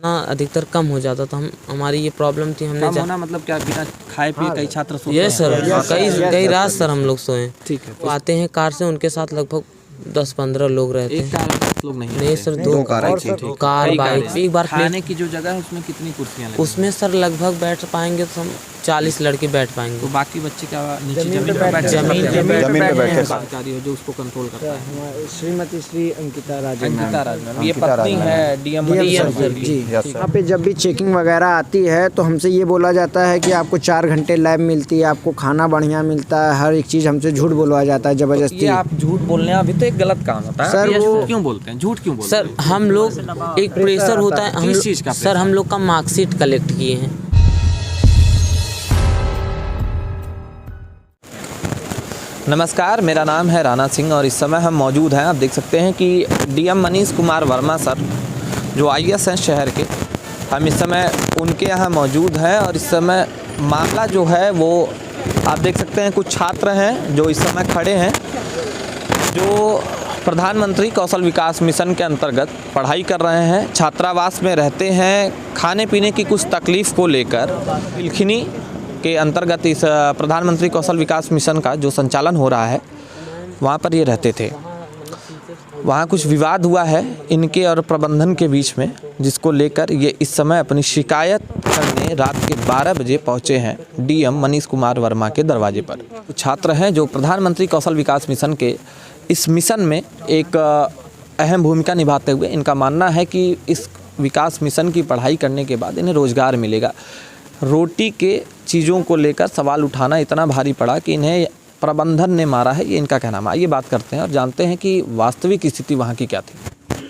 ना अधिकतर कम हो जाता था। हमारी ये प्रॉब्लम थी। हमने कम होना मतलब क्या, बिना खाए पिए कई छात्र सोते ये हैं? सर कई रात सर हम लोग सोए। ठीक है। वो आते हैं कार से, उनके साथ लगभग 10-15 लोग रहते एक हैं। कार में 10 लोग नहीं नहीं रहते? सर, 2 कार कई बाइक। कारें। एक बार खाने की जो जगह है उसमें कितनी कुर्सियां लगी? उसमें सर लगभग बैठ पाएंगे तो हम 40 लड़के बैठ पाएंगे। तो बाकी बच्चे क्या नीचे जमीन पे बैठ जमीन पे बैठे हैं? अधिकारी हो जो उसको कंट्रोल करता है? श्रीमती श्री अंकिता राज, ये पत्नी है डीएम सर जी। यहाँ पे जब भी चेकिंग वगैरह आती है तो हमसे ये बोला जाता है कि आपको 4 घंटे लैब मिलती है, आपको खाना बढ़िया मिलता है, हर एक चीज़ हमसे झूठ बोलवाया जाता है जबरदस्ती। ये आप झूठ बोलने अभी तो एक गलत काम होता है सर। वो क्यों बोलते हैं, झूठ क्यों बोलते हैं? सर हम लोग एक प्रेशर होता है। किस चीज़ का? सर हम लोग का मार्कशीट कलेक्ट किए हैं। नमस्कार, मेरा नाम है राणा सिंह और इस समय हम मौजूद हैं, आप देख सकते हैं कि डीएम मनीष कुमार वर्मा सर जो आईएएस हैं शहर के, हम इस समय उनके यहाँ मौजूद हैं। और इस समय मामला जो है वो आप देख सकते हैं, कुछ छात्र हैं जो इस समय खड़े हैं, जो प्रधानमंत्री कौशल विकास मिशन के अंतर्गत पढ़ाई कर रहे हैं, छात्रावास में रहते हैं। खाने पीने की कुछ तकलीफ़ को लेकर पिलखिनी के अंतर्गत इस प्रधानमंत्री कौशल विकास मिशन का जो संचालन हो रहा है वहाँ पर ये रहते थे। वहाँ कुछ विवाद हुआ है इनके और प्रबंधन के बीच में, जिसको लेकर ये इस समय अपनी शिकायत करने रात के 12 बजे पहुँचे हैं डीएम मनीष कुमार वर्मा के दरवाजे पर। कुछ छात्र हैं जो प्रधानमंत्री कौशल विकास मिशन के इस मिशन में एक अहम भूमिका निभाते हुए, इनका मानना है कि इस विकास मिशन की पढ़ाई करने के बाद इन्हें रोज़गार मिलेगा। रोटी के चीज़ों को लेकर सवाल उठाना इतना भारी पड़ा कि इन्हें प्रबंधन ने मारा है, ये इनका कहना है। आइए बात करते हैं और जानते हैं कि वास्तविक स्थिति वहाँ की क्या थी।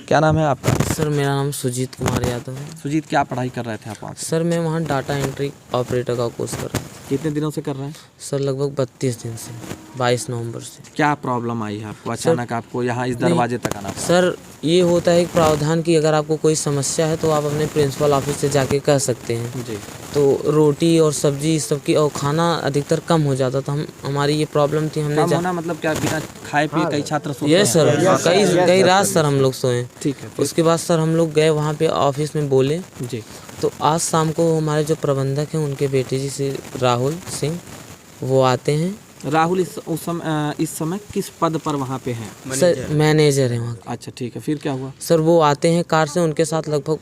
क्या नाम है आपका? सर मेरा नाम सुजीत कुमार यादव है। सुजीत, क्या पढ़ाई कर रहे थे आप वहाँ? सर मैं वहाँ डाटा एंट्री ऑपरेटर का कोर्स कर रहा हूँ। कितने दिनों से कर रहे हैं? सर लगभग 32 दिन से, 22 नवंबर से। क्या प्रॉब्लम आई है आपको? अचानक आपको यहाँ इस दरवाजे तक आना पड़ा? सर ये होता है एक प्रावधान की, अगर आपको कोई समस्या है तो आप अपने प्रिंसिपल ऑफिस से जाके कह सकते हैं जी। तो रोटी और सब्जी सबकी और खाना अधिकतर कम हो जाता था। हमारी ये प्रॉब्लम थी। हमने कम होना मतलब क्या, बिना खाए पिए कई छात्र सोते हैं? ये सर कई रात सर हम लोग सोए। ठीक है। उसके बाद सर हम लोग गए वहाँ पे ऑफिस में बोले जी। तो आज शाम को हमारे जो प्रबंधक हैं उनके बेटे जी से राहुल सिंह वो आते हैं। राहुल इस समय किस पद पर वहाँ पे हैं? सर मैनेजर है वहाँ। अच्छा ठीक है, फिर क्या हुआ? सर वो आते हैं कार से, उनके साथ लगभग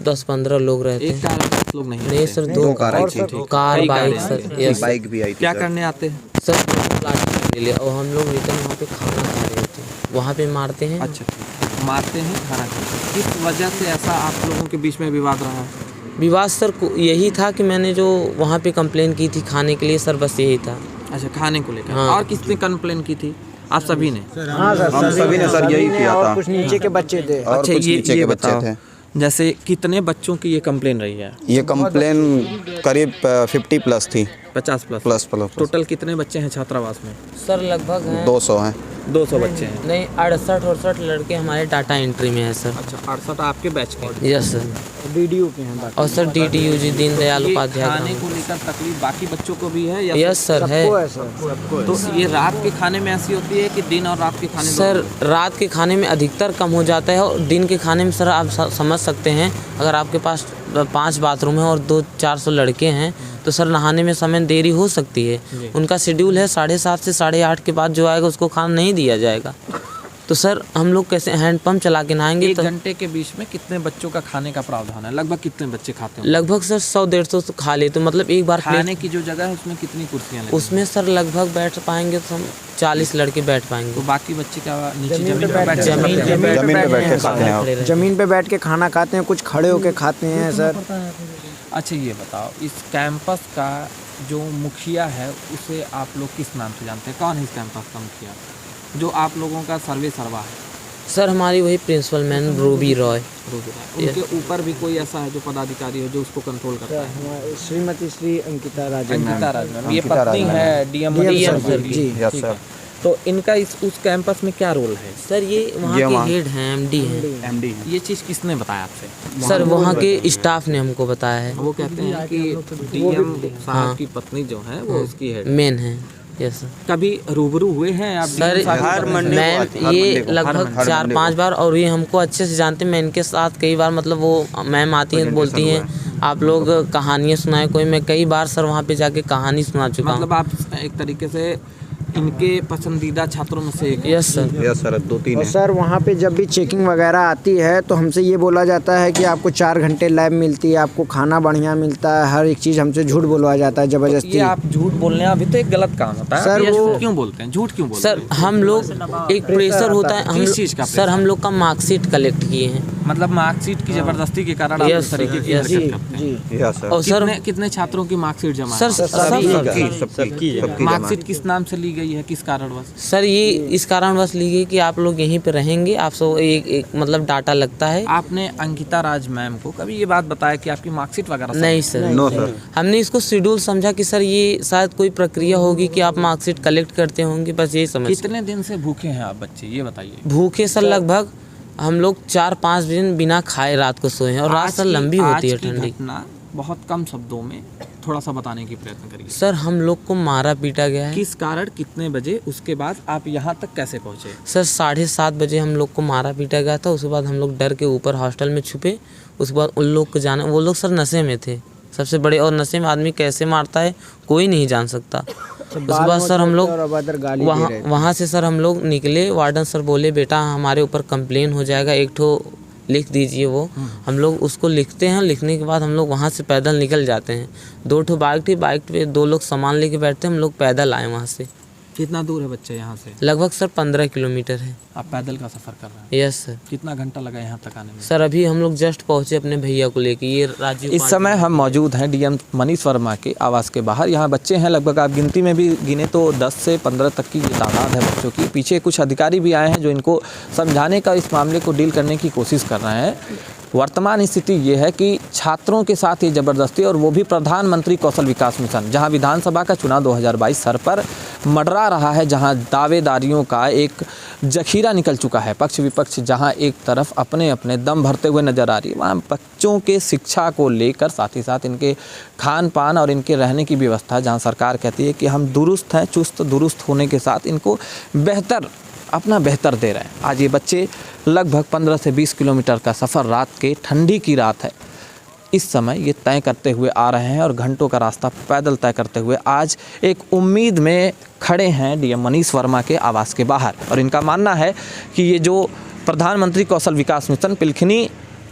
10-15 लोग रहते एक हैं। कार में 10 लोग नहीं नहीं रहते? Sir, 2 car bike sir. Yes bike भी आई थी। क्या करने आते हैं? सर प्लास्टिक ले लिया और हम लोग रिटर्न वहाँ पे खाना खा रहे होते हैं, वहाँ पे मारते हैं। अच्छा ठीक है, मारते हैं, खाना खाते हैं। किस वजह से ऐसा आप लोगों के बीच में विवाद रहा है? विवाद सर यही था कि मैंने जो वहाँ पे कंप्लेन की थी खाने के लिए सर, बस यही था। अच्छा, खाने को लेकर। हाँ। और किसने कंप्लेन की थी? आप सभी ने? हाँ सर, हम सभी ने सर यही किया था। कुछ नीचे के बच्चे थे। और अच्छा, कुछ नीचे के बच्चे बताओ, थे। जैसे कितने बच्चों की ये कंप्लेन रही है? ये कंप्लेन करीब 50 प्लस थी। 50 प्लस? प्लस टोटल कितने बच्चे हैं छात्रावास में? सर लगभग हैं 200 हैं। 200 बच्चे हैं। नहीं 68 लड़के हमारे डाटा एंट्री में है सर। अच्छा, 68 आपके बैच के? Yes sir. डीडीयू के हैं बाकी। और सर DDU जी दीनदयाल ये उपाध्याय खाने को लेकर तकलीफ बाकी बच्चों को भी है या? यस सर है। सबको है सर। तो ये रात के खाने में ऐसी होती है कि दिन और रात के खाने सर रात के खाने में अधिकतर कम हो जाता है और दिन के खाने में सर आप समझ सकते हैं, अगर आपके पास 5 बाथरूम है और 200-400 लड़के हैं तो सर नहाने में समय देरी हो सकती है। उनका शेड्यूल है 7:30 से 8:30 के बाद जो आएगा उसको खाना नहीं दिया जाएगा। तो सर हम लोग कैसे हैंडपम्प चला के नहाएंगे? 1 घंटे के बीच में कितने बच्चों का खाने का प्रावधान है? लगभग कितने बच्चे खाते हैं? लगभग सर 100-150 तो खा लेते, मतलब एक बार खाने की जो जगह है उसमें कितनी कुर्सियां लगी? उसमें सर लगभग बैठ पाएंगे तो हम 40 लड़के बैठ पाएंगे। तो बाकी बच्चे क्या नीचे जमीन जमीन पे पे बैठ जमीन पे बैठ के खाते हैं। जमीन पे बैठ के खाना खाते हैं, कुछ खड़े होके खाते हैं सर। अच्छा ये बताओ, इस कैंपस का जो मुखिया है उसे आप लोग किस नाम से जानते हैं? कौन है इस कैंपस का मुखिया जो आप लोगों का सर्वा है? सर हमारी वही प्रिंसिपल मैन रूबी रॉय। उनके ऊपर भी कोई ऐसा है जो पदाधिकारी हो जो उसको कंट्रोल करता है? श्रीमती श्री अंकिता राज, ये पत्नी है DM sir ji. Yes sir. तो इनका उस कैंपस में क्या रोल है? सर ये वहाँ के हेड हैं, MD हैं। MD ये चीज़ किसने बताया आपसे? सर वहाँ के स्टाफ ने हमको बताया है। वो कहते हैं कि डीएम साहब की पत्नी जो है वो उसकी हेड मेन है। Yes sir. कभी रूबरू हुए हैं आप? सर मैम ये लगभग 4-5 बार, और ये हमको अच्छे से जानते हैं। मैं इनके साथ कई बार, मतलब वो मैम आती हैं बोलती हैं आप लोग कहानियाँ सुनाए कोई, मैं कई बार सर वहाँ पे जाके कहानी सुना चुका हूँ। मतलब आप एक तरीके से इनके पसंदीदा छात्रों में से एक? Yes sir. यस सर, 2-3 और है। सर वहाँ पे जब भी चेकिंग वगैरह आती है तो हमसे ये बोला जाता है कि आपको 4 घंटे लैब मिलती है, आपको खाना बढ़िया मिलता है, हर एक चीज़ हमसे झूठ बोलवाया जाता है ज़बरदस्ती। ये आप झूठ बोलने अभी तो एक गलत काम होता है सर, ये वो क्यों बोलते हैं, झूठ क्यों बोलते सर हैं? हम लोग एक प्रेशर होता है, हम किस चीज़ का सर हम लोग का मार्कशीट कलेक्ट किए हैं। मतलब मार्कशीट की जबरदस्ती के कारण आप यस इस तरीके की यस हरकत करते हैं? जी। Yes sir. और सर कितने छात्रों की मार्कशीट जमा सर है? सबकी मार्कशीट किस नाम से ली गई है, किस कारणवश? सर ये इस कारणवश ली गई कि आप लोग यहीं पे रहेंगे, आप सब एक मतलब डाटा लगता है। आपने अंकिता राज मैम को कभी ये बात बताया कि आपकी मार्कशीट वगैरह सब? नहीं सर, नो सर। हमने इसको शेड्यूल समझा कि सर ये शायद कोई प्रक्रिया होगी कि आप मार्कशीट कलेक्ट करते होंगे, बस यही समझ। कितने दिन से भूखे हैं आप बच्चे, ये बताइए। भूखे सर लगभग हम लोग 4-5 दिन बिना खाए रात को सोए हैं, और रात सर लंबी होती है ठंडी। घटना बहुत कम शब्दों में थोड़ा सा बताने की प्रयत्न करिए। सर हम लोग को मारा पीटा गया है। किस कारण, कितने बजे, उसके बाद आप यहाँ तक कैसे पहुँचे? सर 7:30 बजे हम लोग को मारा पीटा गया था। उसके बाद हम लोग डर के ऊपर हॉस्टल में छुपे। उसके बाद उन लोग को जाना, वो लोग सर नशे में थे सबसे बड़े, और नशे में आदमी कैसे मारता है कोई नहीं जान सकता। उसके बाद सर हम लोग वहाँ से सर हम लोग निकले। वार्डन सर बोले बेटा हमारे ऊपर कंप्लेन हो जाएगा, एक ठो लिख दीजिए। वो हम लोग उसको लिखते हैं, लिखने के बाद हम लोग वहाँ से पैदल निकल जाते हैं। 2 ठो बाइक थी, बाइक पे 2 लोग सामान लेके बैठते, हम लोग पैदल आए वहाँ से। कितना दूर है बच्चे यहाँ से? लगभग सर 15 किलोमीटर है। आप पैदल का सफ़र कर रहे हैं? Yes sir. कितना घंटा लगा यहाँ तक आने में? सर अभी हम लोग जस्ट पहुँचे अपने भैया को लेके। ये राजीव इस समय हम मौजूद हैं डीएम मनीष वर्मा के आवास के बाहर। यहाँ बच्चे हैं, लगभग आप गिनती में भी गिने तो 10 से 15 तक की ये तादाद है बच्चों की। पीछे कुछ अधिकारी भी आए हैं जो इनको समझाने का, इस मामले को डील करने की कोशिश कर रहे हैं। वर्तमान स्थिति ये है कि छात्रों के साथ ये ज़बरदस्ती, और वो भी प्रधानमंत्री कौशल विकास मिशन, जहां विधानसभा का चुनाव 2022 सर पर मंडरा रहा है, जहां दावेदारियों का एक जखीरा निकल चुका है। पक्ष विपक्ष जहां एक तरफ अपने अपने दम भरते हुए नजर आ रही है, वहां बच्चों के शिक्षा को लेकर, साथ ही साथ इनके खान पान और इनके रहने की व्यवस्था, जहाँ सरकार कहती है कि हम दुरुस्त हैं, चुस्त दुरुस्त होने के साथ इनको अपना बेहतर दे रहे हैं। आज ये बच्चे लगभग 15 से 20 किलोमीटर का सफ़र, रात के ठंडी की रात है, इस समय ये तय करते हुए आ रहे हैं, और घंटों का रास्ता पैदल तय करते हुए आज एक उम्मीद में खड़े हैं डीएम मनीष वर्मा के आवास के बाहर। और इनका मानना है कि ये जो प्रधानमंत्री कौशल विकास मिशन पिलखनी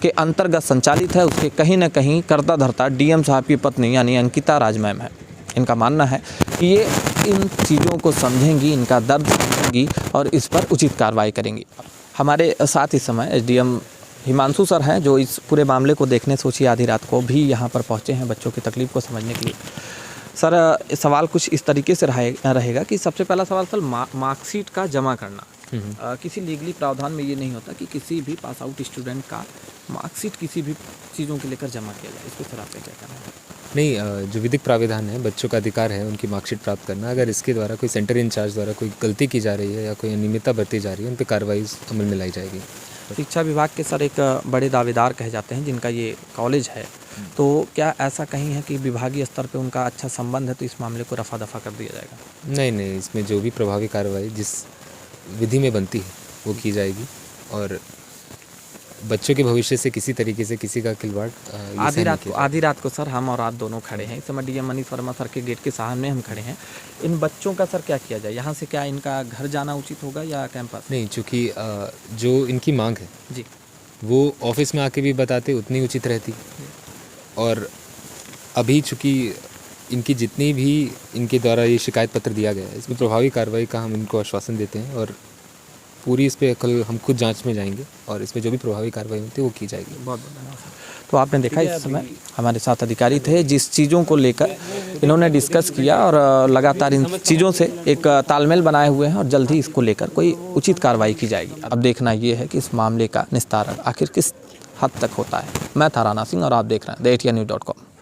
के अंतर्गत संचालित है, उसके कहीं ना कहीं कर्ता धर्ता डीएम साहब की पत्नी यानी अंकिता राज मैम है। इनका मानना है कि ये इन चीज़ों को समझेंगी, इनका दर्द समझेंगी और इस पर उचित कार्रवाई करेंगी। हमारे साथ इस समय एसडीएम हिमांशु सर हैं, जो इस पूरे मामले को देखने सोचिए आधी रात को भी यहाँ पर पहुँचे हैं बच्चों की तकलीफ़ को समझने के लिए। सर सवाल कुछ इस तरीके से रहेगा कि सबसे पहला सवाल सर, मार्कशीट का जमा करना किसी लीगली प्रावधान में ये नहीं होता कि किसी भी पास आउट स्टूडेंट का मार्कशीट किसी भी चीज़ों को लेकर जमा किया जाए, इसको सर आप क्या कहना है? नहीं, जो विधिक प्राविधान है, बच्चों का अधिकार है उनकी मार्कशीट प्राप्त करना। अगर इसके द्वारा कोई सेंटर इंचार्ज द्वारा कोई गलती की जा रही है या कोई अनियमितता बरती जा रही है, उन पर कार्रवाई अमल में लाई जाएगी। शिक्षा विभाग के सर एक बड़े दावेदार कहे जाते हैं जिनका ये कॉलेज है, तो क्या ऐसा कहीं है कि विभागीय स्तर पे उनका अच्छा संबंध है तो इस मामले को रफा दफा कर दिया जाएगा? नहीं, इसमें जो भी प्रभावी कार्रवाई जिस विधि में बनती है वो की जाएगी, और बच्चों के भविष्य से किसी तरीके से किसी का खिलवाड़ आधी रात को सर हम और आप दोनों खड़े हैं। इस समय डीएम मनीष वर्मा सर के गेट के सामने हम खड़े हैं। इन बच्चों का सर क्या किया जाए? यहाँ से क्या इनका घर जाना उचित होगा या कैंपस? नहीं, चूँकि जो इनकी मांग है जी, वो ऑफिस में आके भी बताते उतनी उचित रहती, और अभी चूँकि इनकी जितनी भी इनके द्वारा ये शिकायत पत्र दिया गया है, इसमें प्रभावी कार्रवाई का हम इनको आश्वासन देते हैं, और पूरी इस पर कल हम खुद जांच में जाएंगे और इसमें जो भी प्रभावी कार्रवाई होती है वो की जाएगी। बहुत बहुत धन्यवाद। तो आपने देखा इस समय हमारे साथ अधिकारी थे, जिस चीज़ों को लेकर इन्होंने डिस्कस किया और लगातार इन चीज़ों से एक तालमेल बनाए हुए हैं और जल्द ही इसको लेकर कोई उचित कार्रवाई की जाएगी। अब देखना ये है कि इस मामले का निस्तारण आखिर किस हद तक होता है। मैं था राणा सिंह और आप देख रहे हैं theatianews.com।